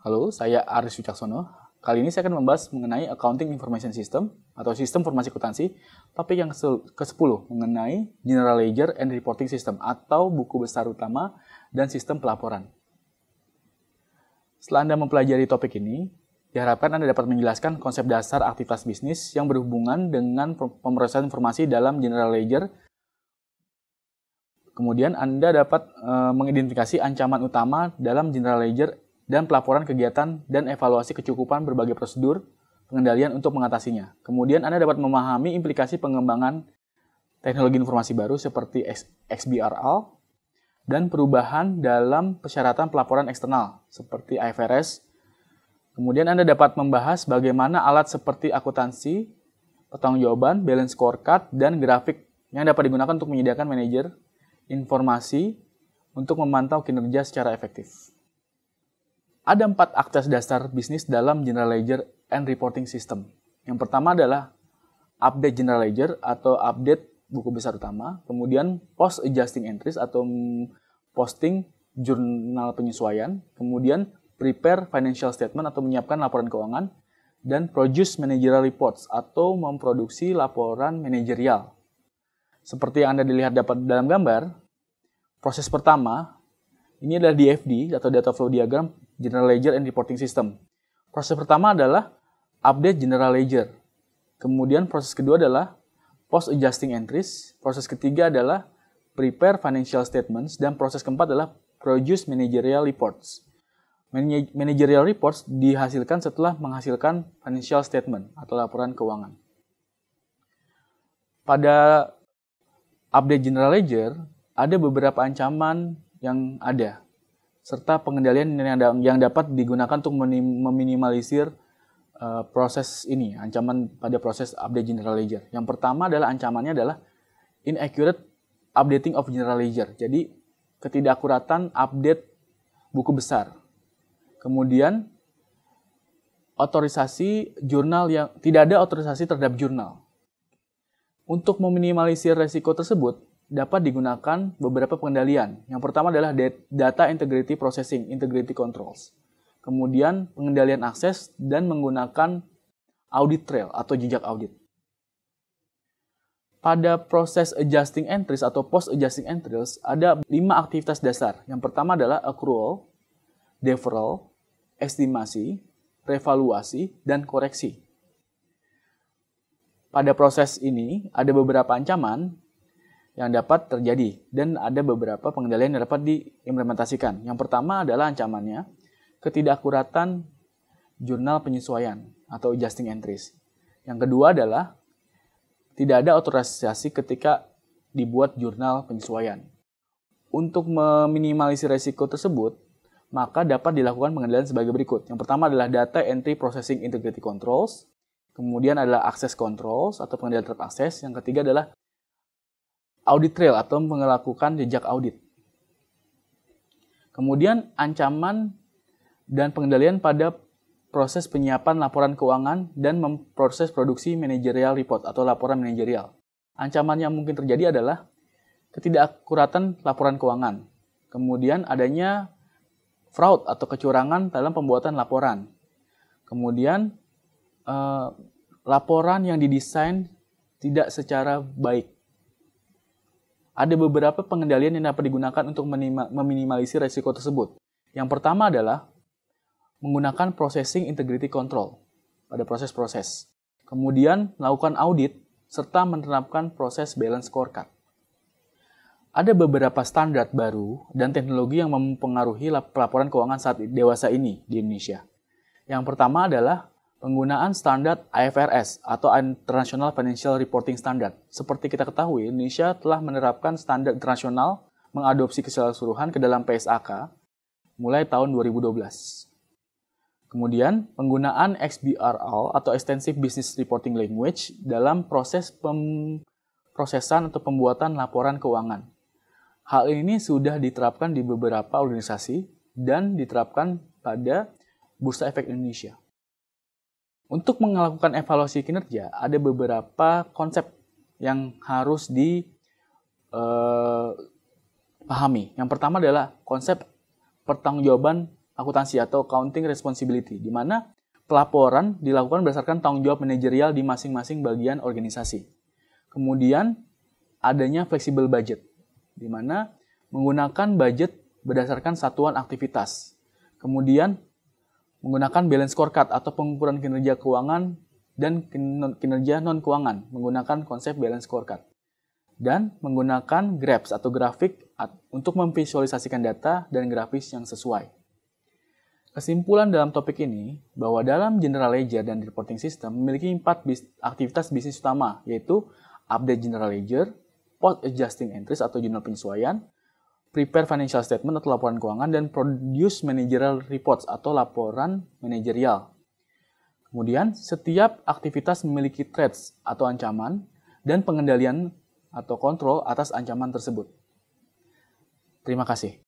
Halo, saya Aris Wicaksono. Kali ini saya akan membahas mengenai Accounting Information System atau Sistem Informasi Akuntansi, topik yang ke-10 mengenai General Ledger and Reporting System atau buku besar utama dan sistem pelaporan. Setelah Anda mempelajari topik ini, diharapkan Anda dapat menjelaskan konsep dasar aktivitas bisnis yang berhubungan dengan pemrosesan informasi dalam General Ledger. Kemudian Anda dapat mengidentifikasi ancaman utama dalam General Ledger dan pelaporan kegiatan dan evaluasi kecukupan berbagai prosedur pengendalian untuk mengatasinya. Kemudian Anda dapat memahami implikasi pengembangan teknologi informasi baru seperti XBRL dan perubahan dalam persyaratan pelaporan eksternal seperti IFRS. Kemudian Anda dapat membahas bagaimana alat seperti akuntansi, pertanggungjawaban, balance scorecard, dan grafik yang dapat digunakan untuk menyediakan manajer informasi untuk memantau kinerja secara efektif. Ada 4 aktivitas dasar bisnis dalam General Ledger and Reporting System. Yang pertama adalah update General Ledger atau update buku besar utama, kemudian post adjusting entries atau posting jurnal penyesuaian, kemudian prepare financial statement atau menyiapkan laporan keuangan, dan produce managerial reports atau memproduksi laporan manajerial. Seperti yang Anda dilihat dapat dalam gambar, proses pertama ini adalah DFD atau Data Flow Diagram General Ledger and Reporting System. Proses pertama adalah update General Ledger. Kemudian proses kedua adalah post adjusting entries. Proses ketiga adalah prepare financial statements. Dan proses keempat adalah produce managerial reports. Managerial reports dihasilkan setelah menghasilkan financial statement atau laporan keuangan. Pada update General Ledger, ada beberapa ancaman yang ada, serta pengendalian yang dapat digunakan untuk meminimalisir proses ini, ancaman pada proses update General Ledger. Yang pertama adalah ancamannya adalah inaccurate updating of General Ledger. Jadi, ketidakakuratan update buku besar. Kemudian, otorisasi jurnal yang tidak ada otorisasi terhadap jurnal. Untuk meminimalisir resiko tersebut, dapat digunakan beberapa pengendalian. Yang pertama adalah Data Integrity Processing, Integrity Controls. Kemudian pengendalian akses dan menggunakan audit trail atau jejak audit. Pada proses adjusting entries atau post adjusting entries, ada 5 aktivitas dasar. Yang pertama adalah accrual, deferral, estimasi, revaluasi, dan koreksi. Pada proses ini, ada beberapa ancaman yang dapat terjadi dan ada beberapa pengendalian yang dapat diimplementasikan. Yang pertama adalah ancamannya ketidakakuratan jurnal penyesuaian atau adjusting entries. Yang kedua adalah tidak ada otorisasi ketika dibuat jurnal penyesuaian. Untuk meminimalisir risiko tersebut, maka dapat dilakukan pengendalian sebagai berikut. Yang pertama adalah Data Entry Processing Integrity Controls. Kemudian adalah Access Controls atau pengendalian terhadap akses. Yang ketiga adalah audit trail atau melakukan jejak audit. Kemudian ancaman dan pengendalian pada proses penyiapan laporan keuangan dan memproses produksi managerial report atau laporan manajerial. Ancaman yang mungkin terjadi adalah ketidakakuratan laporan keuangan. Kemudian adanya fraud atau kecurangan dalam pembuatan laporan. Kemudian laporan yang didesain tidak secara baik. Ada beberapa pengendalian yang dapat digunakan untuk meminimalisir risiko tersebut. Yang pertama adalah menggunakan processing integrity control pada proses-proses. Kemudian melakukan audit serta menerapkan proses balance scorecard. Ada beberapa standar baru dan teknologi yang mempengaruhi pelaporan keuangan saat dewasa ini di Indonesia. Yang pertama adalah penggunaan standar IFRS atau International Financial Reporting Standard. Seperti kita ketahui, Indonesia telah menerapkan standar internasional mengadopsi keseluruhan ke dalam PSAK mulai tahun 2012. Kemudian, penggunaan XBRL atau Extensive Business Reporting Language dalam proses pemrosesan atau pembuatan laporan keuangan. Hal ini sudah diterapkan di beberapa organisasi dan diterapkan pada Bursa Efek Indonesia. Untuk melakukan evaluasi kinerja, ada beberapa konsep yang harus dipahami. Yang pertama adalah konsep pertanggungjawaban akuntansi atau accounting responsibility, di mana pelaporan dilakukan berdasarkan tanggung jawab manajerial di masing-masing bagian organisasi. Kemudian adanya flexible budget, di mana menggunakan budget berdasarkan satuan aktivitas. Kemudian menggunakan balance scorecard atau pengukuran kinerja keuangan dan kinerja non-keuangan menggunakan konsep balance scorecard. Dan menggunakan graphs atau grafik untuk memvisualisasikan data dan grafis yang sesuai. Kesimpulan dalam topik ini bahwa dalam General Ledger dan Reporting System memiliki 4 aktivitas bisnis utama, yaitu update General Ledger, post adjusting entries atau jurnal penyesuaian, prepare financial statement atau laporan keuangan, dan produce managerial reports atau laporan manajerial. Kemudian, setiap aktivitas memiliki threats atau ancaman dan pengendalian atau kontrol atas ancaman tersebut. Terima kasih.